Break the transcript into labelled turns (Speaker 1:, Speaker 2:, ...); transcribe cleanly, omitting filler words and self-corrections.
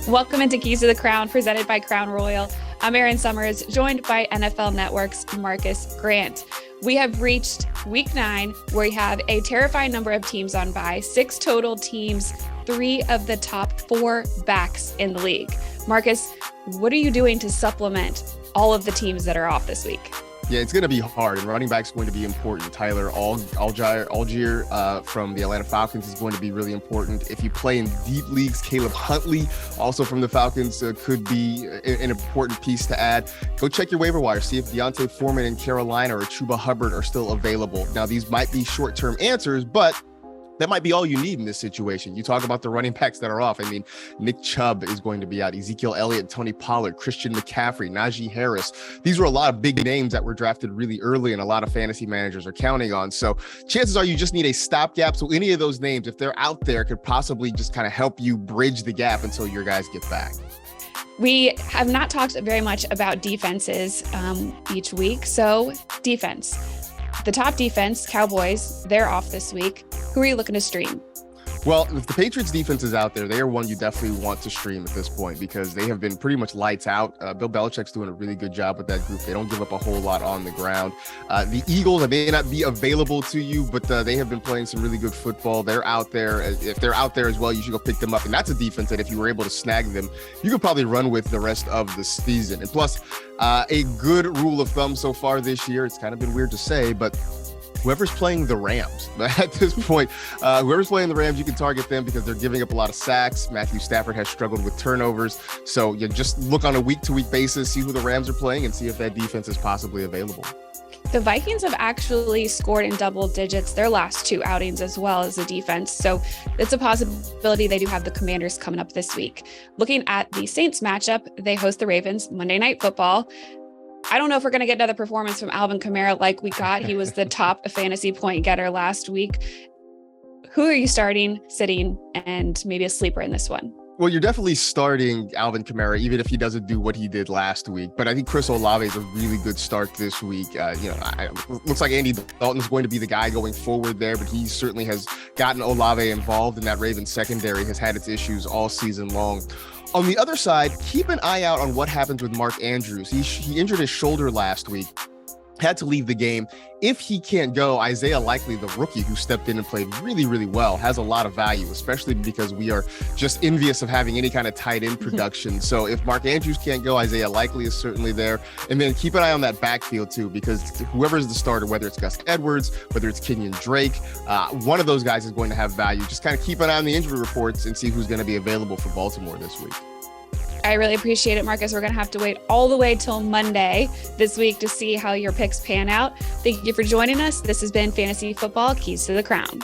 Speaker 1: Welcome into Keys to the Crown, presented by Crown Royal. I'm Erin Summers, joined by NFL Network's Marcas Grant. We have reached week 9, where we have a terrifying number of teams on bye, 6 total teams, 3 of the top 4 backs in the league. Marcas, what are you doing to supplement all of the teams that are off this week?
Speaker 2: Yeah, it's going to be hard, and running back's going to be important. Tyler Algier from the Atlanta Falcons is going to be really important. If you play in deep leagues, Caleb Huntley, also from the Falcons, could be an important piece to add. Go check your waiver wire. See if Deontay Foreman in Carolina or Chuba Hubbard are still available. Now, these might be short-term answers, but that might be all you need in this situation. You talk about the running backs that are off. I mean, Nick Chubb is going to be out. Ezekiel Elliott, Tony Pollard, Christian McCaffrey, Najee Harris. These were a lot of big names that were drafted really early and a lot of fantasy managers are counting on. So chances are you just need a stopgap. So any of those names, if they're out there, could possibly just kind of help you bridge the gap until your guys get back.
Speaker 1: We have not talked very much about defenses each week. So defense. The top defense, Cowboys, they're off this week. Who are you looking to stream?
Speaker 2: Well, if the Patriots defense is out there, they are one you definitely want to stream at this point because they have been pretty much lights out. Bill Belichick's doing a really good job with that group. They don't give up a whole lot on the ground. The Eagles may not be available to you, but they have been playing some really good football. They're out there. If they're out there as well, you should go pick them up. And that's a defense that if you were able to snag them, you could probably run with the rest of the season. And plus, a good rule of thumb so far this year, it's kind of been weird to say, but whoever's playing the Rams at this point, whoever's playing the Rams, you can target them because they're giving up a lot of sacks. Matthew Stafford has struggled with turnovers. So you just look on a week-to-week basis, see who the Rams are playing and see if that defense is possibly available.
Speaker 1: The Vikings have actually scored in double digits their last 2 outings as well as a defense. So it's a possibility they do have the Commanders coming up this week. Looking at the Saints matchup, they host the Ravens Monday Night Football. I don't know if we're going to get another performance from Alvin Kamara like we got. He was the top fantasy point getter last week. Who are you starting, sitting, and maybe a sleeper in this one?
Speaker 2: Well, you're definitely starting Alvin Kamara, even if he doesn't do what he did last week. But I think Chris Olave is a really good start this week. Looks like Andy Dalton is going to be the guy going forward there, but he certainly has gotten Olave involved in that Ravens secondary, has had its issues all season long. On the other side, keep an eye out on what happens with Mark Andrews. He injured his shoulder last week, had to leave the game. If he can't go, Isaiah Likely, the rookie who stepped in and played really, really well, has a lot of value, especially because we are just envious of having any kind of tight end production. So if Mark Andrews can't go, Isaiah Likely is certainly there. And then keep an eye on that backfield too, because whoever's the starter, whether it's Gus Edwards, whether it's Kenyon Drake, one of those guys is going to have value. Just kind of keep an eye on the injury reports and see who's going to be available for Baltimore this week.
Speaker 1: I really appreciate it, Marcus. We're going to have to wait all the way till Monday this week to see how your picks pan out. Thank you for joining us. This has been Fantasy Football Keys to the Crown.